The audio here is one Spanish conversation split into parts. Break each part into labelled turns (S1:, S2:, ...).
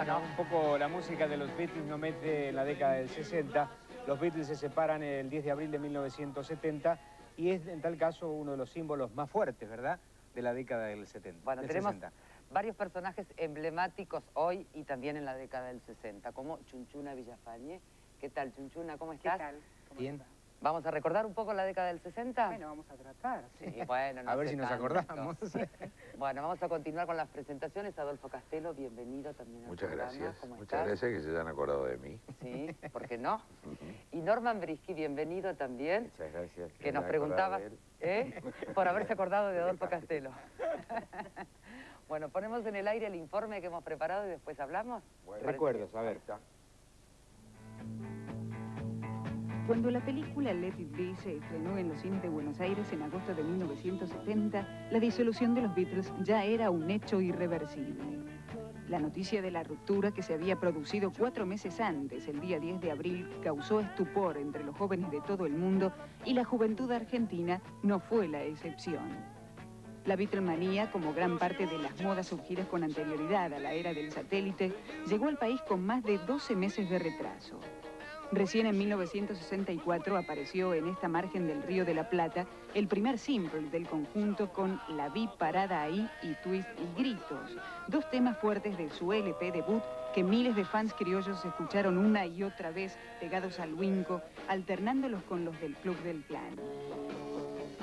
S1: Bueno, un poco la música de los Beatles nos mete en la década del 60. Los Beatles se separan el 10 de abril de 1970 y es en tal caso uno de los símbolos más fuertes, ¿verdad?, de la década del 70.
S2: Bueno,
S1: del
S2: tenemos
S1: 60.
S2: varios personajes emblemáticos hoy y también en la década del 60, como Chunchuna Villafañe. ¿Qué tal, Chunchuna? ¿Cómo estás?
S3: ¿Qué tal? ¿Cómo
S1: Bien.
S3: está?
S2: ¿Vamos a recordar un poco la década del 60?
S3: Bueno, vamos a tratar.
S2: Sí, bueno, no
S1: A ver
S2: sé
S1: si nos
S2: tanto.
S1: acordamos.
S2: Bueno, vamos a continuar con las presentaciones. Adolfo Castelo, bienvenido también al
S4: Muchas
S2: programa.
S4: gracias.
S2: ¿Cómo
S4: Muchas
S2: estás?
S4: gracias que se hayan acordado de mí.
S2: Sí, ¿por qué no? Y Norman Brisky, bienvenido también.
S4: Muchas gracias.
S2: Que nos preguntaba, por haberse acordado de Adolfo Castelo. Bueno, ponemos en el aire el informe que hemos preparado y después hablamos.
S4: Bueno,
S1: Recuerdos, a ver.
S5: Cuando la película Let It Be se estrenó en los cines de Buenos Aires en agosto de 1970, la disolución de los Beatles ya era un hecho irreversible. La noticia de la ruptura, que se había producido 4 meses antes, el día 10 de abril, causó estupor entre los jóvenes de todo el mundo y la juventud argentina no fue la excepción. La Beatlemanía, como gran parte de las modas surgidas con anterioridad a la era del satélite, llegó al país con más de 12 meses de retraso. Recién en 1964 apareció en esta margen del Río de la Plata el primer single del conjunto con La Vi Parada Ahí y Twist y Gritos, 2 temas fuertes de su LP debut que miles de fans criollos escucharon una y otra vez pegados al Winco, alternándolos con los del Club del Clan.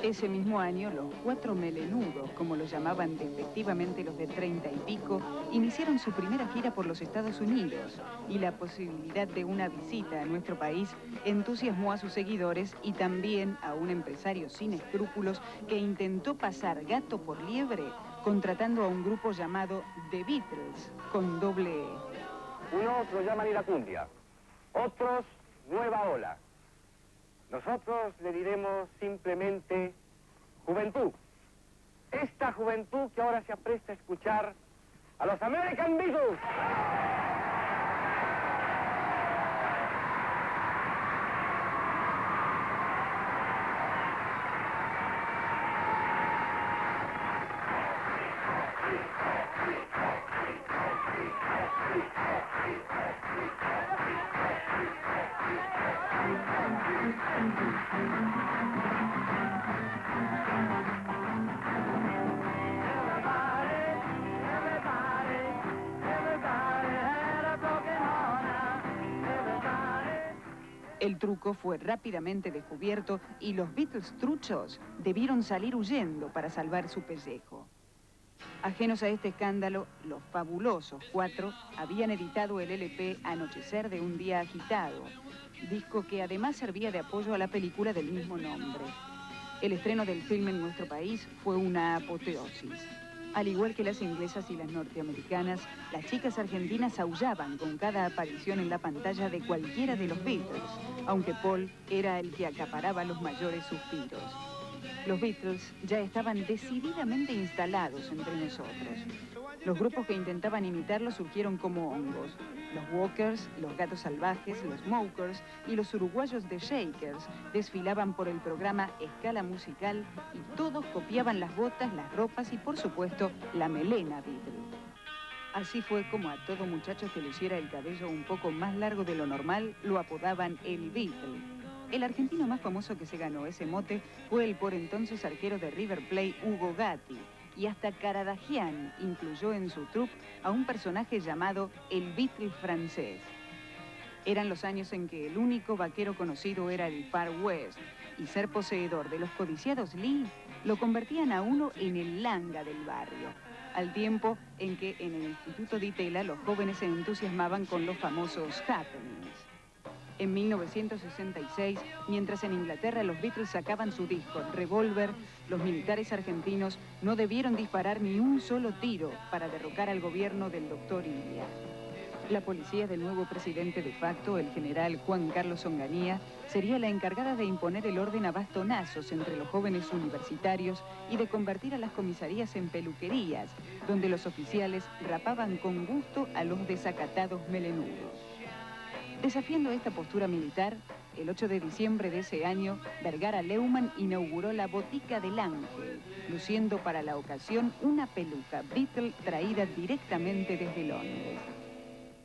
S5: Ese mismo año, los 4 melenudos, como los llamaban despectivamente los de 30 y pico, iniciaron su primera gira por los Estados Unidos y la posibilidad de una visita a nuestro país entusiasmó a sus seguidores y también a un empresario sin escrúpulos que intentó pasar gato por liebre contratando a un grupo llamado The Beatles, con doble E.
S6: Unos lo llaman iracundia, otros nueva ola. Nosotros le diremos simplemente juventud. Esta juventud que ahora se apresta a escuchar a los American Beatles.
S5: El truco fue rápidamente descubierto y los Beatles truchos debieron salir huyendo para salvar su pellejo. Ajenos a este escándalo, los fabulosos 4 habían editado el LP Anochecer de un día agitado, disco que además servía de apoyo a la película del mismo nombre. El estreno del filme en nuestro país fue una apoteosis. Al igual que las inglesas y las norteamericanas, las chicas argentinas aullaban con cada aparición en la pantalla de cualquiera de los Beatles, aunque Paul era el que acaparaba los mayores suspiros. Los Beatles ya estaban decididamente instalados entre nosotros. Los grupos que intentaban imitarlos surgieron como hongos. Los Walkers, los Gatos Salvajes, los Smokers y los uruguayos de Shakers desfilaban por el programa Escala Musical y todos copiaban las botas, las ropas y, por supuesto, la melena Beatle. Así fue como a todo muchacho que luciera el cabello un poco más largo de lo normal lo apodaban el Beatle. El argentino más famoso que se ganó ese mote fue el por entonces arquero de River Plate, Hugo Gatti, y hasta Caradagian incluyó en su troupe a un personaje llamado el Beatle francés. Eran los años en que el único vaquero conocido era el Far West, y ser poseedor de los codiciados Lee lo convertían a uno en el langa del barrio, al tiempo en que en el Instituto Di Tella los jóvenes se entusiasmaban con los famosos happenings. En 1966, mientras en Inglaterra los Beatles sacaban su disco Revolver, los militares argentinos no debieron disparar ni un solo tiro para derrocar al gobierno del doctor Illa. La policía del nuevo presidente de facto, el general Juan Carlos Onganía, sería la encargada de imponer el orden a bastonazos entre los jóvenes universitarios y de convertir a las comisarías en peluquerías, donde los oficiales rapaban con gusto a los desacatados melenudos. Desafiando esta postura militar, el 8 de diciembre de ese año, Vergara Leumann inauguró la Botica del Ángel, luciendo para la ocasión una peluca Beatle traída directamente desde Londres.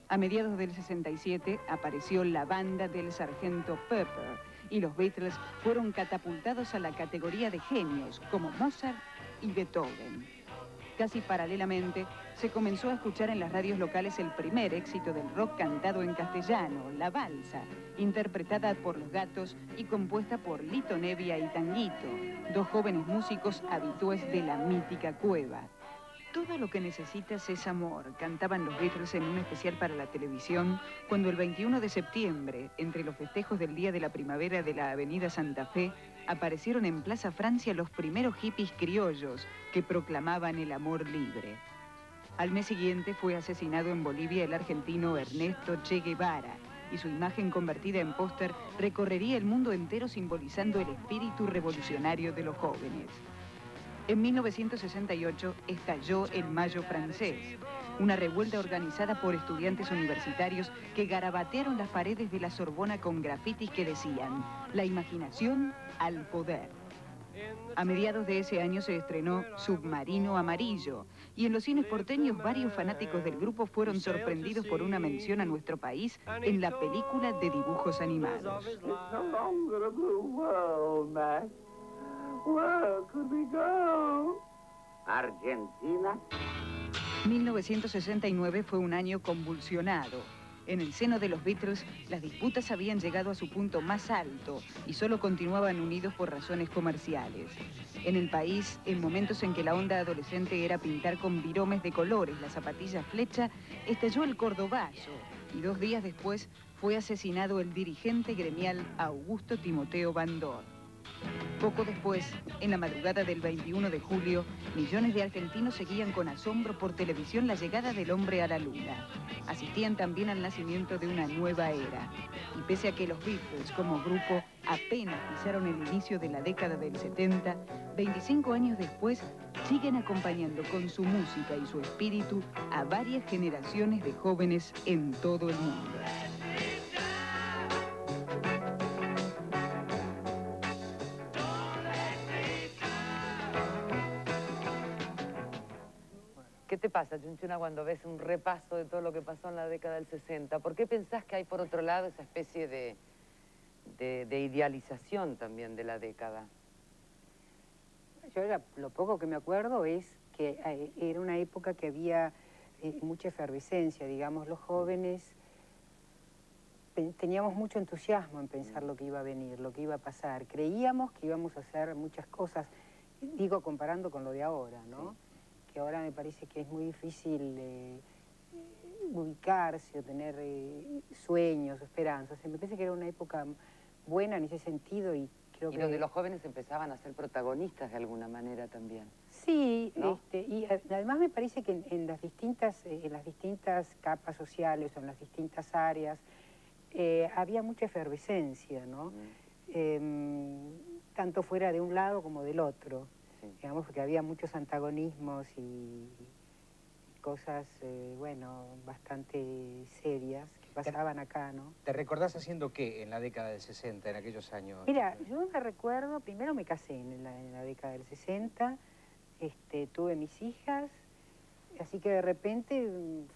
S5: A mediados del 67 apareció la banda del Sargento Pepper y los Beatles fueron catapultados a la categoría de genios como Mozart y Beethoven. Casi paralelamente, se comenzó a escuchar en las radios locales el primer éxito del rock cantado en castellano, La Balsa, interpretada por Los Gatos y compuesta por Lito Nebbia y Tanguito, dos jóvenes músicos habitués de la mítica cueva. Todo lo que necesitas es amor, cantaban los Beatles en un especial para la televisión, cuando el 21 de septiembre, entre los festejos del Día de la Primavera de la Avenida Santa Fe, aparecieron en Plaza Francia los primeros hippies criollos que proclamaban el amor libre. Al mes siguiente fue asesinado en Bolivia el argentino Ernesto Che Guevara, y su imagen convertida en póster recorrería el mundo entero simbolizando el espíritu revolucionario de los jóvenes. En 1968 estalló el Mayo francés, una revuelta organizada por estudiantes universitarios que garabatearon las paredes de la Sorbona con grafitis que decían: la imaginación al poder. A mediados de ese año se estrenó Submarino Amarillo, y en los cines porteños varios fanáticos del grupo fueron sorprendidos por una mención a nuestro país en la película de dibujos animados.
S3: Where could we go? Argentina.
S5: 1969 fue un año convulsionado. En el seno de los Beatles, las disputas habían llegado a su punto más alto y solo continuaban unidos por razones comerciales. En el país, en momentos en que la onda adolescente era pintar con viromes de colores las zapatillas flecha, estalló el cordobazo y 2 días después fue asesinado el dirigente gremial Augusto Timoteo Bandor. Poco después, en la madrugada del 21 de julio, millones de argentinos seguían con asombro por televisión la llegada del hombre a la luna. Asistían también al nacimiento de una nueva era. Y pese a que los Beatles, como grupo, apenas pisaron el inicio de la década del 70, 25 años después, siguen acompañando con su música y su espíritu a varias generaciones de jóvenes en todo el mundo.
S2: ¿Qué te pasa, Chunchuna, cuando ves un repaso de todo lo que pasó en la década del 60? ¿Por qué pensás que hay, por otro lado, esa especie de idealización también de la década?
S4: Yo lo poco que me acuerdo es que era una época que había mucha efervescencia, digamos, los jóvenes teníamos mucho entusiasmo en pensar lo que iba a venir, lo que iba a pasar. Creíamos que íbamos a hacer muchas cosas, digo, comparando con lo de ahora, ¿no? Sí. Que ahora me parece que es muy difícil ubicarse o tener sueños, esperanzas. Me parece que era una época buena en ese sentido y creo que...
S2: donde los jóvenes empezaban a ser protagonistas de alguna manera también.
S4: Sí,
S2: ¿no?
S4: Y además me parece que en las distintas capas sociales o en las distintas áreas había mucha efervescencia, ¿no? Tanto fuera de un lado como del otro. Sí. Digamos, porque había muchos antagonismos y cosas, bueno, bastante serias que pasaban acá, ¿no?
S1: ¿Te recordás haciendo qué en la década del 60, en aquellos años?
S4: Mira, yo me recuerdo, primero me casé en la década del 60, tuve mis hijas, así que de repente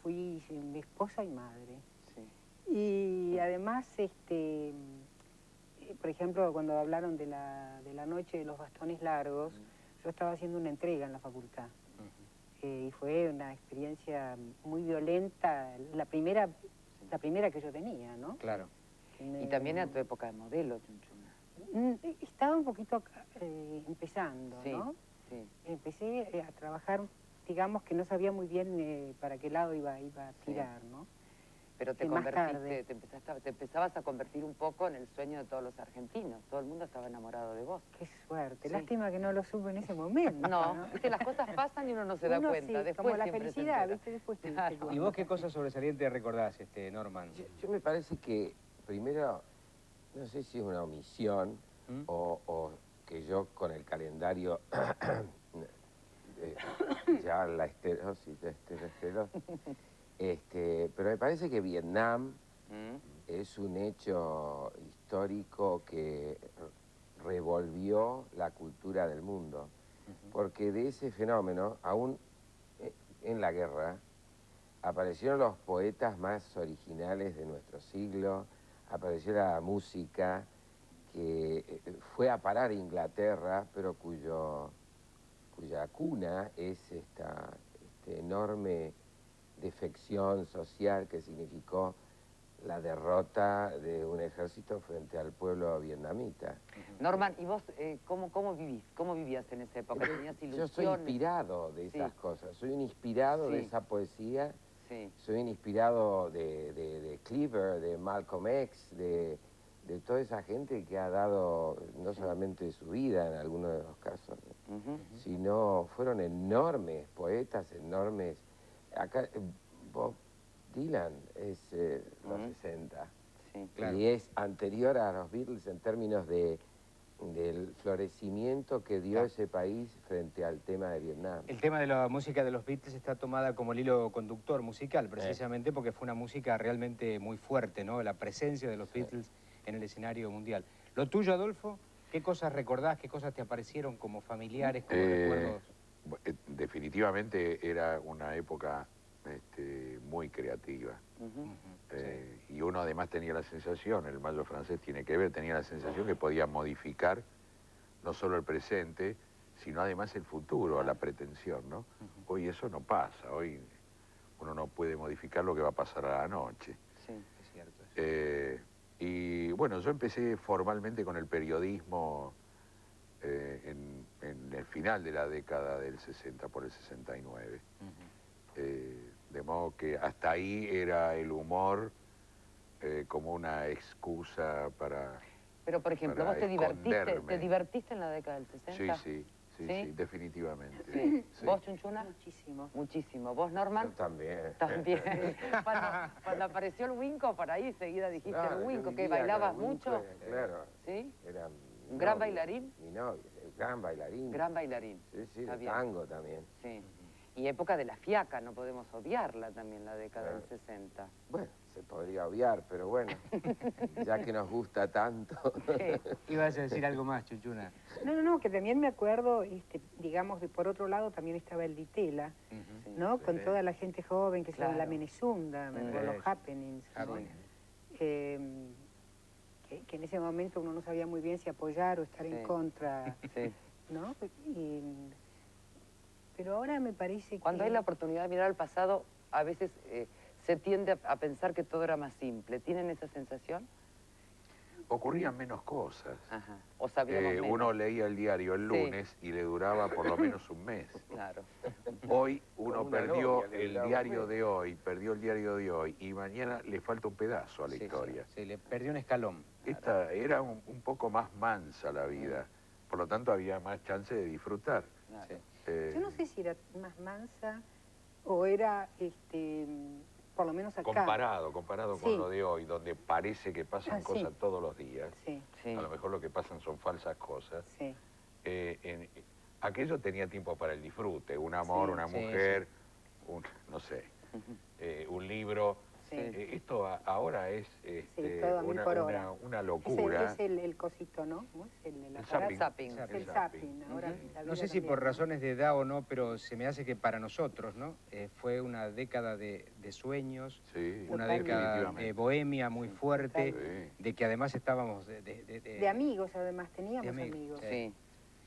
S4: fui mi esposa y madre. Sí. Y además, por ejemplo, cuando hablaron de la noche de los bastones largos, yo estaba haciendo una entrega en la facultad. Y fue una experiencia muy violenta, la primera que yo tenía, ¿no?
S1: Claro.
S2: Y también era tu época de modelo, Chunchuna.
S4: Estaba un poquito empezando, sí, ¿no?
S2: Sí.
S4: Empecé a trabajar, digamos que no sabía muy bien para qué lado iba a tirar, sí, ¿no?
S2: Pero te empezabas a convertir un poco en el sueño de todos los argentinos. Todo el mundo estaba enamorado de vos.
S4: Qué suerte. Sí. Lástima que no lo supe en ese momento.
S2: No, viste, las cosas pasan y uno no se da cuenta.
S4: Sí,
S2: después
S4: como la felicidad, viste, después te
S1: ¿Y vos qué cosas sobresalientes recordás, Norman?
S7: Yo me parece que, primero, no sé si es una omisión o que yo con el calendario ya la esterosis, pero me parece que Vietnam es un hecho histórico que revolvió la cultura del mundo, porque de ese fenómeno, aún en la guerra, aparecieron los poetas más originales de nuestro siglo, apareció la música que fue a parar a Inglaterra, pero cuya cuna es esta enorme defección social que significó la derrota de un ejército frente al pueblo vietnamita.
S2: Norman, ¿y vos cómo vivís? ¿Cómo vivías en esa época? ¿Tenías ilusiones?
S7: Yo soy inspirado de esas cosas, soy un inspirado de esa poesía, soy un inspirado de Cleaver, de Malcolm X, de toda esa gente que ha dado no solamente su vida en algunos de los casos, sino fueron enormes poetas, enormes. Acá Bob Dylan es los 60 y es anterior a los Beatles en términos del florecimiento que dio ese país frente al tema de Vietnam.
S1: El tema de la música de los Beatles está tomada como el hilo conductor musical, precisamente porque fue una música realmente muy fuerte, ¿no? La presencia de los Beatles en el escenario mundial. ¿Lo tuyo, Adolfo? ¿Qué cosas recordás? ¿Qué cosas te aparecieron como familiares, como recuerdos?
S8: Definitivamente era una época muy creativa. Y uno además tenía la sensación, el mayo francés tiene que ver, tenía la sensación que podía modificar no solo el presente, sino además el futuro, la pretensión, ¿no? Hoy eso no pasa, hoy uno no puede modificar lo que va a pasar a la noche.
S2: Sí, es cierto.
S8: Y bueno, yo empecé formalmente con el periodismo en el final de la década del 60, por el 69. De modo que hasta ahí era el humor como una excusa para...
S2: Pero, por ejemplo, ¿vos te divertiste en la década del 60?
S8: Sí, definitivamente.
S2: Sí.
S8: Sí.
S2: ¿Vos, Chunchuna?
S4: Muchísimo.
S2: Muchísimo. ¿Vos, Norman?
S7: Yo también.
S2: También. Cuando apareció el Winco, por ahí seguida dijiste el Winco, que bailabas mucho.
S7: Claro.
S2: ¿Sí?
S7: Era
S2: ¿Un gran bailarín?
S7: Mi novio, gran bailarín.
S2: Gran bailarín.
S7: Sí, de tango también.
S2: Sí. Y época de la fiaca, no podemos obviarla también, la década del 60.
S7: Bueno, se podría obviar, pero bueno, ya que nos gusta tanto.
S1: Ibas a decir algo más, Chunchuna.
S4: No, que también me acuerdo, digamos, por otro lado también estaba el Ditela, ¿no? Con toda la gente joven que se llama la Menezunda, con los happenings, ¿no? Que en ese momento uno no sabía muy bien si apoyar o estar en contra, ¿no? Pero ahora me parece que...
S2: Cuando hay la oportunidad de mirar al pasado, a veces se tiende a pensar que todo era más simple. ¿Tienen esa sensación?
S8: Ocurrían menos cosas.
S2: Ajá. O sabíamos menos.
S8: Uno leía el diario el lunes y le duraba por lo menos un mes.
S2: Claro.
S8: Hoy uno perdió el diario de hoy, y mañana le falta un pedazo a la historia.
S1: Sí, le perdió un escalón.
S8: Esta era un poco más mansa la vida, por lo tanto había más chance de disfrutar.
S4: Yo no sé si era más mansa o era, por lo menos acá.
S8: Comparado con lo de hoy, donde parece que pasan cosas todos los días. A lo mejor lo que pasan son falsas cosas. Aquello tenía tiempo para el disfrute, un amor, una mujer, no sé, un libro. Esto ahora es una locura.
S4: Es el cosito, ¿no? Es el
S2: zapping.
S4: El zapping. Ahora,
S1: no sé si por razones de edad o no, pero se me hace que para nosotros, ¿no? Fue una década de sueños, una década bohemia muy fuerte, de que además estábamos...
S4: De amigos, además, teníamos amigos.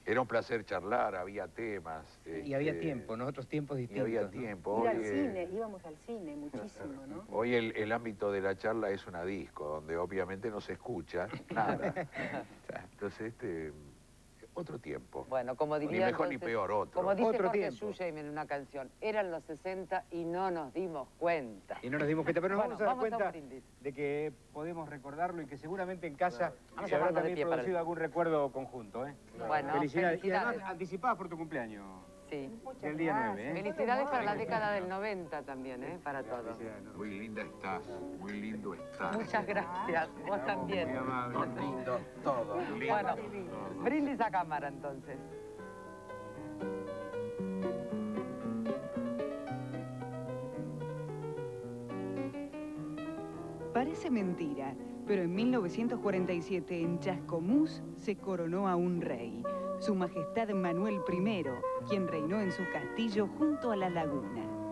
S8: Era un placer charlar, había temas.
S1: Y había tiempo, ¿no? Otros tiempos distintos.
S8: Y había tiempo.
S4: Ir al cine, íbamos al cine muchísimo, ¿no?
S8: Hoy el ámbito de la charla es una disco, donde obviamente no se escucha nada. Entonces, otro tiempo.
S2: Bueno, como diría
S8: ni mejor
S2: entonces,
S8: ni peor, otro.
S2: Como dice
S1: Otro
S2: Jorge
S1: tiempo.
S2: Schulheim en una canción, eran los 60 y no nos dimos cuenta.
S1: Y no nos dimos cuenta, pero nos
S2: Bueno,
S1: vamos a dar
S2: vamos a un
S1: cuenta
S2: brindis.
S1: de que podemos recordarlo y que seguramente en casa
S2: Vamos
S1: se
S2: a
S1: habrá
S2: ponernos de
S1: también
S2: pie para
S1: producido algún recuerdo conjunto, ¿eh?
S2: Bueno,
S1: Felicidades. Y además anticipadas por tu cumpleaños.
S2: Sí.
S1: Del día 9, ¿eh?
S2: Felicidades para la década del 90 también, ¿eh? Para todos.
S8: Muy linda estás, muy lindo estás.
S2: Muchas gracias, vos también.
S1: Muy amable.
S7: Lindo todo.
S2: Bueno, brindis a cámara entonces.
S5: Parece mentira, pero en 1947 en Chascomús se coronó a un rey, Su Majestad Manuel I, quien reinó en su castillo junto a la laguna.